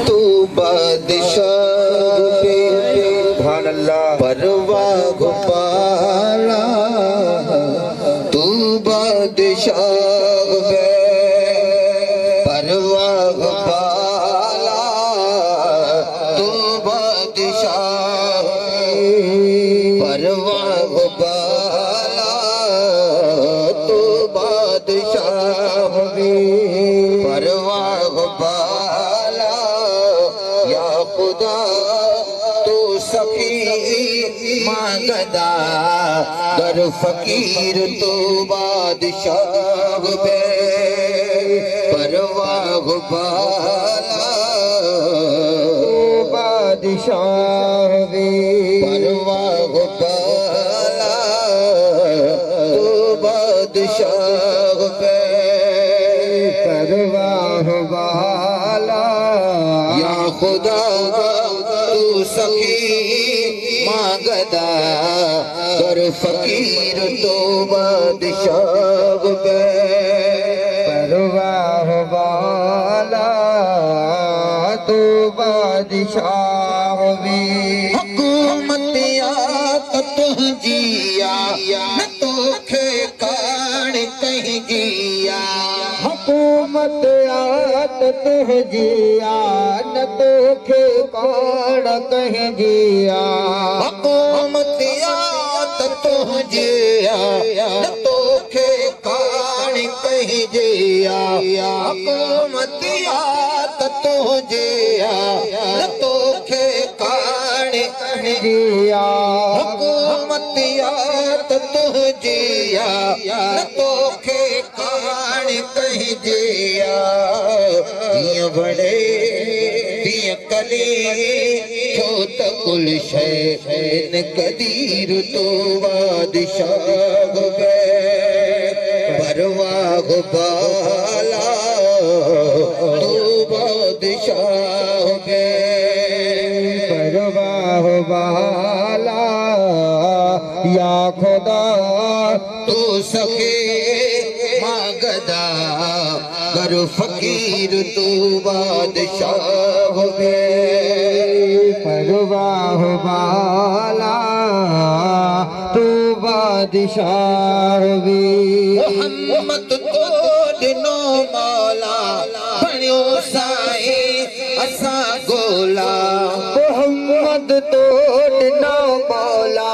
तू बादशाह पे परवाह पाला, तू बादशाह पे परवाह पाला, तू बादशाह परवाह पाला, तू बादशाह परवाह पाला। या खुदा तू सखी मांगदा दर फकीर, तू बादशाह बे परवाह पाला, बादशाह बे परवाह पाला, तू बादशाह बे परवाह वाला। या खुदा तू सखी मांगदा कर फकीर, तो बादशाह बे परवाह वाला, तू बादशाह बे। हुकूमतिया तुझिया न तोखे कान कहीं जिया, हुकूमत आत तुझिया न तोखे कान कहीं जिया, हुकूमत आत तुझिया न तोखे कान कहीं जिया, हुकूमत आत तुझिया न तोखे कान कहीं जिया, हुकूमत आत तुझिया न तोखे कान कहीं जिया। दिया बड़े दिया कले छो त कुल शैन कदीर, तो बादशाह बे परवाह पाला, तो बादशाह बे परवाह वाला। या खुदा तू सखे मांगदा कर फकीर, तू बादशाह बे परवाह वाला, तू बादशाह बे। मोहम्मद तो दिनो मौला बणियो साईं असा गोला, मोहम्मद तो दिनो मौला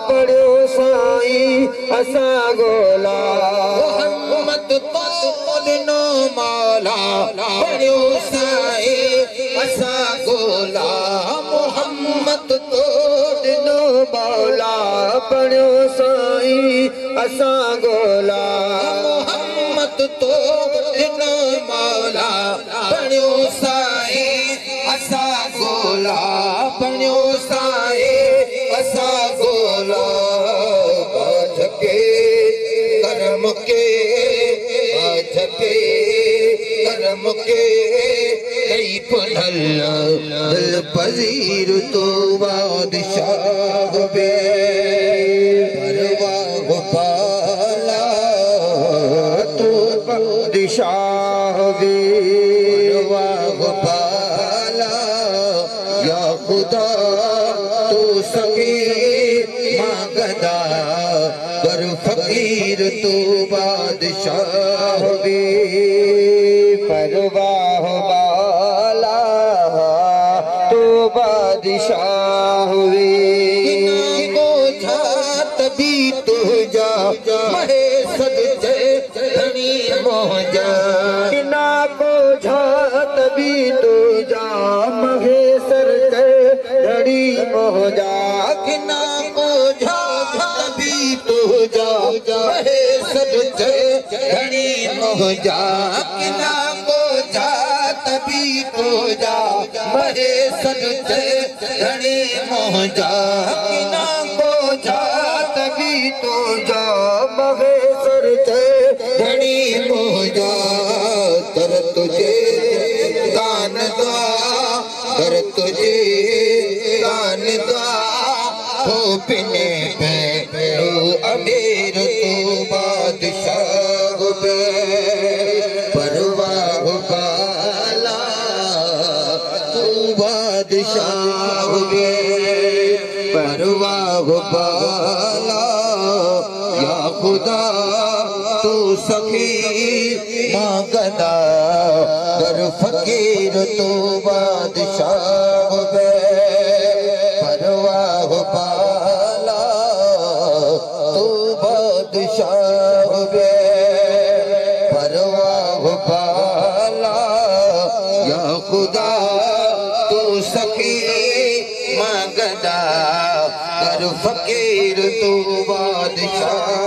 बणियो साईं असा गोला, मोहम्मद तो दिनो मौला बणियो साईं असा गोला, मोहम्मद तो दिनो मौला बणियो साईं असा गोला, मोहम्मद तो दिनो मौला बणियो साईं असा गोला, बणियो साईं असा गोला। बाझ के करम के बाझ के करम के कई पुनल दिल पजीर, तो बादशाह बे परवाह पाला, तो बादशाह बे परवाह पाला। या खुदा तू सखी मांगदा कर फकीर, तो बादशाह बे परवाह वाला, तो बादशाह बे। को जात भी तू जा महे सदते धनी मोजा, बिना को जात भी तू जा महे सदते धनी मोजा, बिना को जात भी तू जा महे सदते धनी मोजा, बिना को जात भी तू जा महे सदते धनी मोजा, बिना को जात भी तू जा महे सदते धनी मोजा। कर तुझे दान दुआ, कर तुझे दान दुआ, हो पिने पे अमीर, तू बादशाह पे परवाह बाला तू बादशाह पे परवाह बाला या खुदा तू सखी मांगना कर फकीर तू बादशाह पे परवाह बाला तू बादशाह पे परवाह बाला या खुदा तू सखी मांगना कर फकीर तू बादशाह